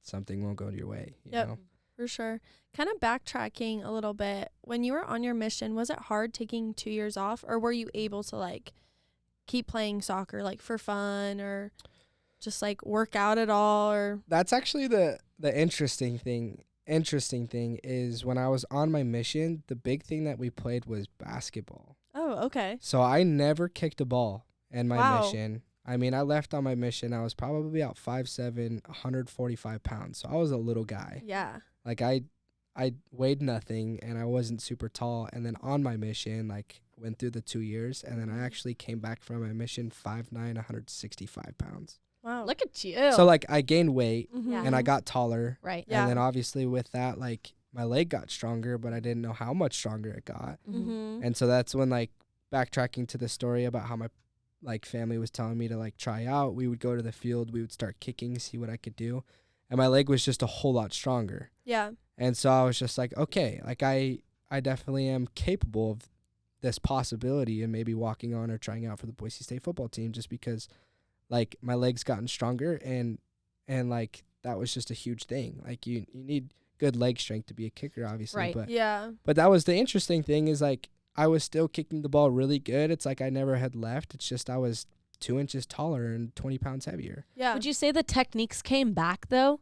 S4: something won't go your way, you
S3: Yep.
S4: know?
S3: For sure. Kind of backtracking a little bit. When you were on your mission, was it hard taking 2 years off, or were you able to like keep playing soccer like for fun, or just like work out at all, or
S4: That's actually the interesting thing. Interesting thing is when I was on my mission, the big thing that we played was basketball.
S3: oh, okay.
S4: So I never kicked a ball in my
S3: Wow.
S4: mission. I mean, I left on my mission. I was probably about 5'7", 145 pounds. So I was a little guy.
S3: Yeah.
S4: Like I weighed nothing, and I wasn't super tall. And then on my mission, like, went through the 2 years, and then I actually came back from my mission 5'9", 165 pounds.
S3: Wow.
S1: Look at you.
S4: So like I gained weight,
S3: Mhm.
S4: and I got taller.
S1: right.
S3: Yeah.
S4: And then obviously with that, like, my leg got stronger, but I didn't know how much stronger it got.
S3: Mm-hmm.
S4: And so that's when, like, backtracking to the story about how my like family was telling me to like try out, we would go to the field, we would start kicking, see what I could do, and my leg was just a whole lot stronger.
S3: Yeah.
S4: And so I was just like, okay, like I definitely am capable of this possibility and maybe walking on or trying out for the Boise State football team, just because like my legs gotten stronger, and like that was just a huge thing. Like you need good leg strength to be a kicker, obviously.
S1: Right.
S4: But
S3: Yeah.
S4: but that was the interesting thing, is like I was still kicking the ball really good. It's like I never had left. It's just I was 2 inches taller and 20 pounds heavier.
S3: Yeah.
S1: Would you say the techniques came back though?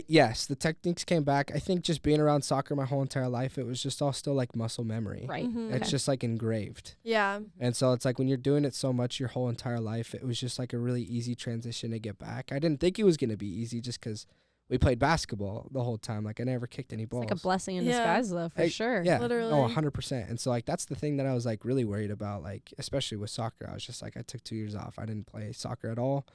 S4: Yes, the techniques came back. I think just being around soccer my whole entire life, it was just all still like muscle memory.
S1: Right.
S3: Mhm.
S4: It's just like engraved.
S3: Yeah.
S4: And so it's like when you're doing it so much your whole entire life, it was just like a really easy transition to get back. I didn't think it was going to be easy just because we played basketball the whole time. Like I never kicked any
S1: It's
S4: balls.
S1: like a blessing in
S3: Yeah.
S1: disguise though, for
S4: Hey,
S1: sure.
S4: Yeah,
S3: Literally.
S4: no, 100%. And so like that's the thing that I was like really worried about, like especially with soccer. I was just like, I took 2 years off. I didn't play soccer at all,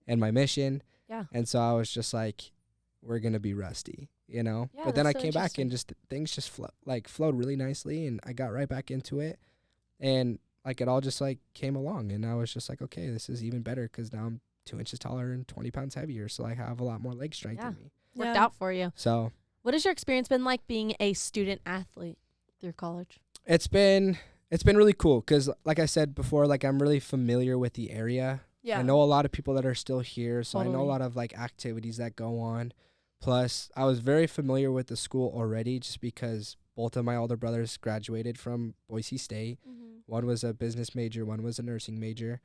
S4: and my mission.
S1: Yeah.
S4: And so I was just like, we're gonna be rusty, you know.
S1: Yeah,
S4: but then I
S1: that's so
S4: came back
S1: interesting.
S4: and just things just flowed really nicely, and I got right back into it, and like it all just like came along, and I was just like, okay, this is even better because now I'm 2 inches taller and 20 pounds heavier, so I have a lot more leg strength
S1: Yeah.
S4: in me.
S1: Worked
S3: Yeah.
S1: out for you.
S4: So
S1: What has your experience been like being a student athlete through college?
S4: it's been really cool because, like I said before, like I'm really familiar with the area.
S3: Yeah.
S4: I know a lot of people that are still here, so I know a
S1: Totally.
S4: lot of like activities that go on. Plus, I was very familiar with the school already just because both of my older brothers graduated from Boise State.
S3: Mhm.
S4: One was a business major, one was a nursing major.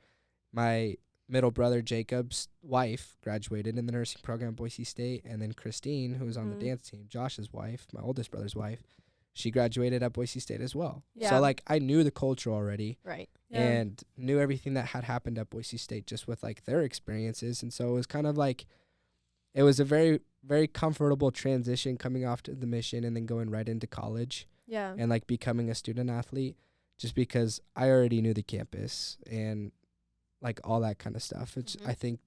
S4: My middle brother Jacob's wife graduated in the nursing program at Boise State, and then Christine, who was on
S3: Mhm.
S4: the dance team, Josh's wife, my oldest brother's wife, she graduated at Boise State as well.
S3: Yeah.
S4: So like I knew the culture already.
S1: Right.
S3: Yeah.
S4: And knew everything that had happened at Boise State just with like their experiences. And so it was kind of like, it was a very, very comfortable transition coming off to the mission and then going right into college
S3: Yeah.
S4: and like becoming a student athlete, just because I already knew the campus and like all that kind of stuff. It's,
S1: Mhm.
S4: I think,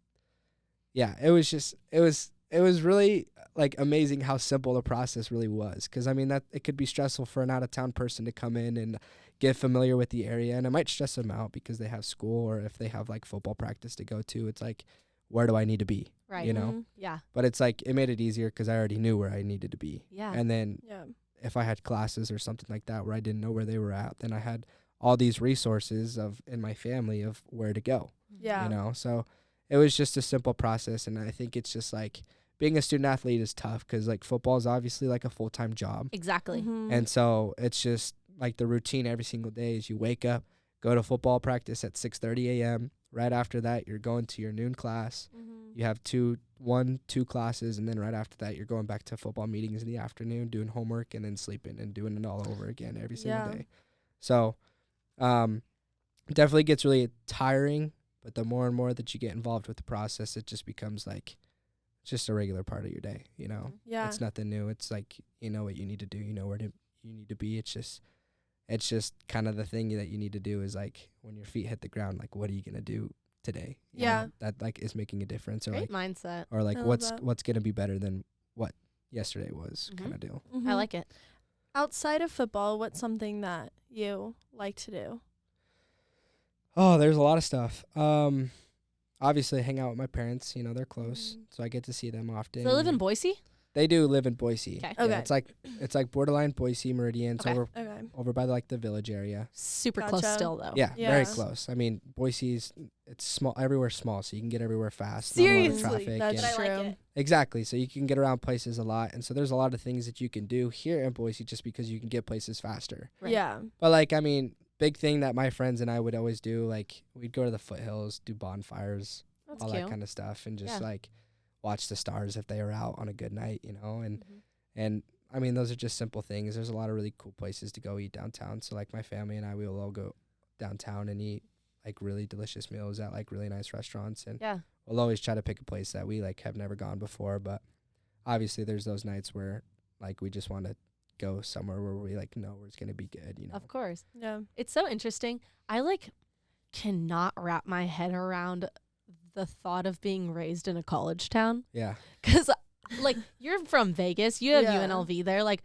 S4: yeah, it was really like amazing how simple the process really was. 'Cause I mean that it could be stressful for an out of town person to come in and get familiar with the area, and it might stress them out because they have school or if they have like football practice to go to. It's like, where do I need to be?
S1: Right.
S4: You know?
S3: Mhm.
S1: Yeah.
S4: But it's like it made it easier because I already knew where I needed to be.
S1: Yeah.
S4: And then
S3: Yeah.
S4: if I had classes or something like that where I didn't know where they were at, then I had all these resources of in my family of where to go.
S3: Yeah.
S4: You know, so it was just a simple process, and I think it's just like being a student athlete is tough because like football is obviously like a full-time job,
S1: Exactly.
S3: Mhm.
S4: and so it's just like the routine every single day is you wake up, go to football practice at 6:30 a.m. Right after that, you're going to your noon class.
S3: Mhm.
S4: You have two classes, and then right after that, you're going back to football meetings in the afternoon, doing homework, and then sleeping and doing it all over again every single
S3: Yeah.
S4: day. So, definitely gets really tiring, but the more and more that you get involved with the process, it just becomes like just a regular part of your day, you know?
S3: Yeah.
S4: It's nothing new. It's like, you know what you need to do, you know where you need to be. It's just kind of the thing that you need to do is like when your feet hit the ground, like what are you going to do today? You
S3: Yeah.
S4: know, that like is making a difference, or
S1: Great
S4: like,
S1: mindset.
S4: or like
S3: I love
S4: what's
S3: that.
S4: going to be better than what yesterday was,
S1: Mhm.
S4: kind of deal.
S3: Mhm.
S1: I like it.
S3: Outside of football, what's something that you like to do?
S4: Oh, there's a lot of stuff. Obviously hang out with my parents, you know, they're close,
S3: Mhm.
S4: so I get to see them often.
S1: So they live in
S4: and
S1: Boise?
S4: They do live in Boise.
S1: Okay.
S4: Yeah,
S3: Okay.
S4: it's like borderline Boise, Meridian, so
S1: Okay.
S4: we're
S3: Okay.
S4: over by like the village area.
S1: Super close
S3: Gotcha.
S1: still though.
S4: Yeah, very
S3: Yeah.
S4: close. I mean, Boise's it's small, everywhere's small, so you can get everywhere fast. not a lot of
S1: Seriously,
S4: traffic,
S3: that's
S4: and-
S1: But I like
S3: true.
S1: it.
S4: exactly. So you can get around places a lot, and so there's a lot of things that you can do here in Boise just because you can get places faster.
S1: Right.
S3: Yeah.
S4: But like, I mean, big thing that my friends and I would always do, like we'd go to the foothills, do bonfires,
S1: That's
S4: all
S1: cute.
S4: that kind of stuff, and just
S1: Yeah.
S4: like watch the stars if they are out on a good night, you know.
S1: Mhm.
S4: And I mean, those are just simple things. There's a lot of really cool places to go eat downtown. So like my family and I, we will all go downtown and eat like really delicious meals at like really nice restaurants, and
S1: Yeah.
S4: we'll always try to pick a place that we like have never gone before. But obviously, there's those nights where like we just want to go somewhere where we like know where it's gonna be good, you know.
S1: Of course.
S3: Yeah.
S1: It's so interesting. I like cannot wrap my head around the thought of being raised in a college town.
S4: Yeah.
S1: 'Cause like you're from Vegas, you have
S3: Yeah.
S1: UNLV there. Like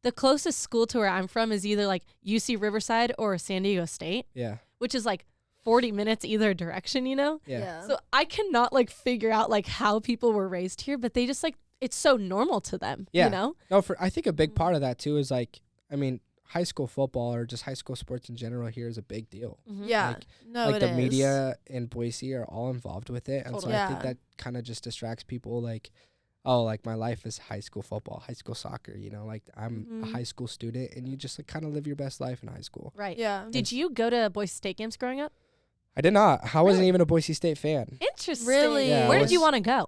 S1: the closest school to where I'm from is either like UC Riverside or San Diego State,
S4: Yeah.
S1: which is like 40 minutes either direction, you know?
S4: Yeah.
S1: So I cannot like figure out like how people were raised here, but they just like, it's so normal to them,
S4: Yeah.
S1: you know?
S4: No, I think a big part of that too is like, I mean, high school football or just high school sports in general here is a big deal.
S1: Mhm.
S3: Yeah.
S4: Like-
S3: No,
S4: Like
S3: it
S4: the
S3: is.
S4: media in Boise are all involved with it. And
S1: Totally.
S4: so I think
S3: Yeah.
S4: that kind of just distracts people like, oh, like my life is high school football, high school soccer, you know, like I'm a
S3: Mhm.
S4: high school student and you just like kind of live your best life in high school.
S1: Right.
S3: Yeah.
S1: Did you go to Boise State games growing up?
S4: I did not. I wasn't
S1: Really?
S4: even a Boise State fan.
S1: Interesting.
S3: Really?
S4: Yeah,
S1: Where
S4: I
S1: did you
S4: was-
S1: want to go?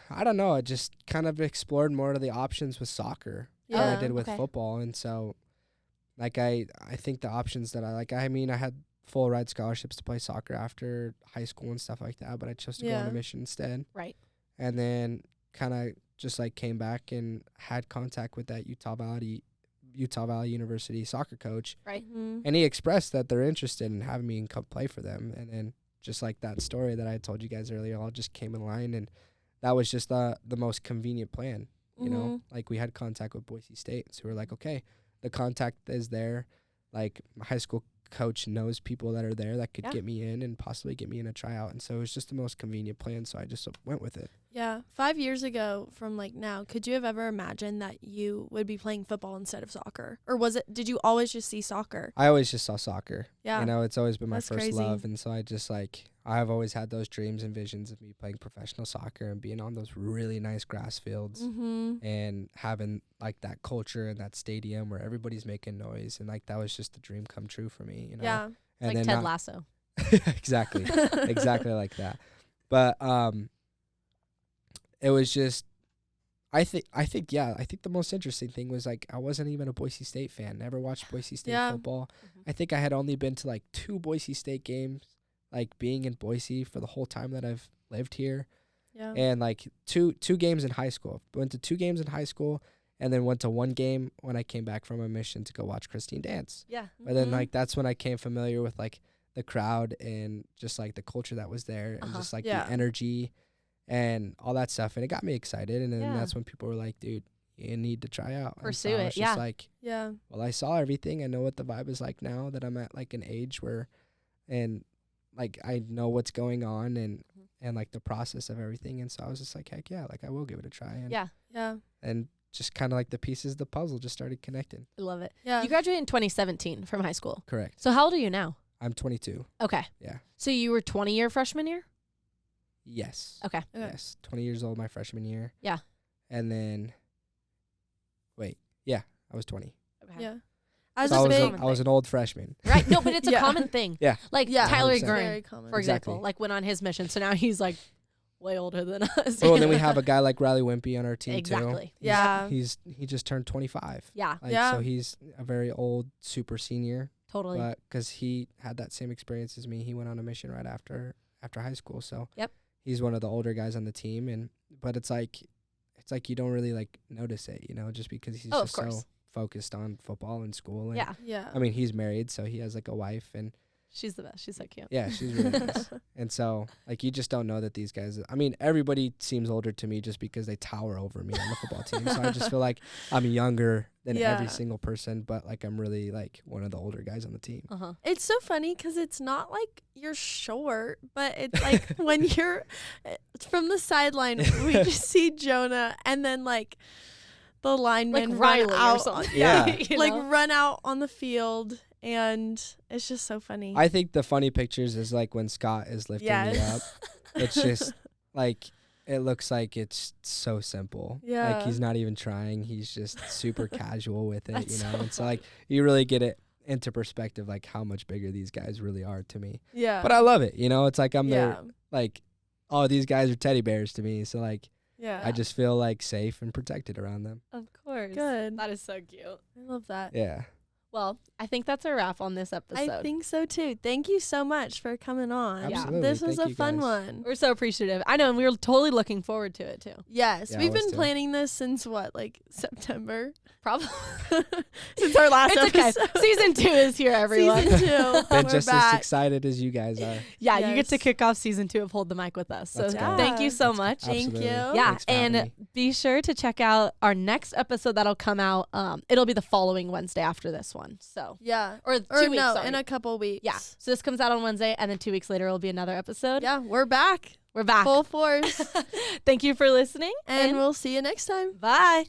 S4: I don't know. I just kind of explored more of the options with soccer than
S3: Yeah.
S4: I did with
S1: Okay.
S4: football. And so like I think the options that I like, I mean, I had full ride scholarships to play soccer after high school and stuff like that, but I chose to go on
S3: Yeah.
S4: a mission instead.
S1: Right.
S4: And then kind of just like came back and had contact with that Utah Valley University soccer coach,
S1: Right.
S3: Mhm.
S4: and he expressed that they're interested in having me come play for them. And then just like that story that I told you guys earlier, all just came in line, and that was just the most convenient plan. You know,
S3: Mhm.
S4: like we had contact with Boise State, so we were like, okay, the contact is there. Like my high school coach knows people that are there that could
S1: Yeah.
S4: get me in and possibly get me in a tryout, and so it was just the most convenient plan. So I just went with it.
S3: Yeah. 5 years ago from like now, could you have ever imagined that you would be playing football instead of soccer? Or did you always just see soccer?
S4: I always just saw soccer.
S3: Yeah.
S4: You know, it's always been my
S3: That's
S4: first
S3: crazy.
S4: love. And so I've always had those dreams and visions of me playing professional soccer and being on those really nice grass fields
S3: Mm-hmm.
S4: and having like that culture in that stadium where everybody's making noise. And like, that was just the dream come true for me, you know?
S3: Yeah.
S4: And
S1: Like
S4: then
S1: Ted Lasso.
S4: exactly. Exactly like that. But, it was just, I think the most interesting thing was like I wasn't even a Boise State fan. Never watched Boise State
S3: Yeah.
S4: football.
S1: Mhm.
S4: I think I had only been to like 2 Boise State games, like being in Boise for the whole time that I've lived here,
S3: Yeah.
S4: and like two games in high school. Went to 2 games in high school, and then went to 1 game when I came back from a mission to go watch Christine dance.
S1: Yeah.
S4: But then
S3: Mhm.
S4: like that's when I came familiar with like the crowd and just like the culture that was there and
S1: Uh-huh.
S4: just like
S3: Yeah.
S4: the energy and all that stuff, and it got me excited. And then
S1: Yeah.
S4: that's when people were like, dude, you need to try out. And
S1: Pursue
S4: so I
S1: it,
S4: was
S1: yeah.
S4: just like,
S3: Yeah.
S4: well, I saw everything. I know what the vibe is like now that I'm at like an age where, and like I know what's going on and like the process of everything. And so I was just like, heck yeah, like I will give it a try. And,
S1: Yeah.
S3: Yeah.
S4: and just kind of like the pieces of the puzzle just started connecting.
S1: I love it.
S3: Yeah.
S1: You graduated in 2017 from high school.
S4: Correct.
S1: So how old are you now?
S4: I'm 22.
S1: Okay.
S4: Yeah.
S1: So you were 20 year freshman year?
S4: Yes.
S1: Okay.
S3: Okay.
S4: Yes. 20 years old my freshman year.
S1: Yeah.
S4: And then, I was 20.
S1: Okay.
S3: Yeah.
S4: So
S3: As
S4: I
S3: a
S4: was,
S3: big,
S4: I was an old freshman.
S1: Right. No, but it's a
S3: Yeah.
S1: common thing.
S4: Yeah.
S1: Like
S3: yeah,
S1: Tyler
S4: 100%.
S1: Gurn,
S3: very common.
S1: for example,
S4: Exactly.
S1: like went on his mission. So now he's like way older than us.
S4: Oh,
S1: you
S4: and then we
S1: know?
S4: have a guy like Riley Wimpy on our team too.
S1: Exactly.
S3: Yeah.
S4: He just turned 25.
S1: Yeah.
S4: Like,
S3: Yeah.
S4: So he's a very old super senior,
S1: Totally.
S4: but because he had that same experience as me, he went on a mission right after high school. So
S1: Yep.
S4: he's one of the older guys on the team, but it's like you don't really like notice it, you know, just because he's
S1: Oh, of
S4: just so
S1: course.
S4: focused on football and school. And
S1: Yeah.
S3: Yeah.
S4: I mean, he's married, so he has like a wife, and
S1: She's the best. She's so cute.
S4: yeah, she's really nice. And so, like, you just don't know that these guys. I mean, everybody seems older to me just because they tower over me on the football team. So I just feel like I'm younger than every
S3: Yeah.
S4: single person, but like I'm really like one of the older guys on the team.
S1: Uh-huh.
S3: It's so funny because it's not like you're short, but it's like when you're from the sideline, we just see Jonah and then like the linemen
S1: Like Riley
S3: run out,
S1: or something.
S4: Yeah.
S1: You
S3: like
S1: know?
S3: run out on the field, and it's just so funny.
S4: I think the funny pictures is like when Scott is lifting me up.
S3: Yes.
S4: It's just like it looks like it's so simple. Like
S3: Yeah.
S4: he's not even trying. He's just super casual with it,
S1: That's
S4: you know.
S1: so
S4: And so like you really get it into perspective, like how much bigger these guys really are to me.
S3: Yeah.
S4: But I love it, you know. It's like I'm
S3: yeah.
S4: their like, oh, these guys are teddy bears to me. So like
S3: Yeah.
S4: I just feel like safe and protected around them.
S1: Of course.
S3: Good.
S1: That is so cute.
S3: I love that.
S4: Yeah.
S1: Well, I think that's a wrap on this episode.
S3: I think so too. Thank you so much for coming on.
S4: Absolutely.
S3: This was
S4: Thank
S3: a
S4: you
S3: fun
S4: guys.
S3: one.
S1: We're so appreciative. I know, and we were totally looking forward to it too.
S3: Yes,
S4: Yeah,
S3: we've
S4: us
S3: been
S4: too.
S3: planning this since what, like September?
S1: Probably.
S3: Since our last
S1: It's okay.
S3: episode.
S1: Season 2 is here, everyone.
S3: Season 2.
S4: Been
S3: We're
S4: just as
S3: back.
S4: excited as you guys are.
S1: Yeah, you get to
S3: Yes.
S1: kick off season 2 of Hold the Mic with us. So
S4: Let's
S3: go.
S1: thank you so
S3: Yeah.
S1: much.
S3: Thank
S4: Absolutely.
S3: you.
S1: Yeah,
S4: Thanks for having
S1: and
S4: me.
S1: be sure to check out our next episode that'll come out. It'll be the following Wednesday after this one. So,
S3: Yeah.
S1: or 2
S3: Or
S1: weeks.
S3: no,
S1: sorry.
S3: in a couple weeks.
S1: Yeah. So this comes out on Wednesday, and then 2 weeks later will be another episode.
S3: Yeah, we're back.
S1: We're back.
S3: Full force.
S1: Thank you for listening,
S3: And we'll see you next time.
S1: bye.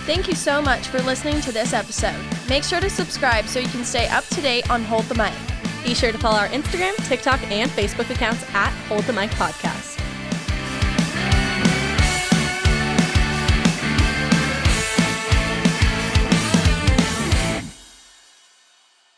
S3: Thank you so much for listening to this episode. Make sure to subscribe so you can stay up to date on Hold the Mic.
S1: Be sure to follow our Instagram, TikTok, and Facebook accounts at Hold the Mic Podcast.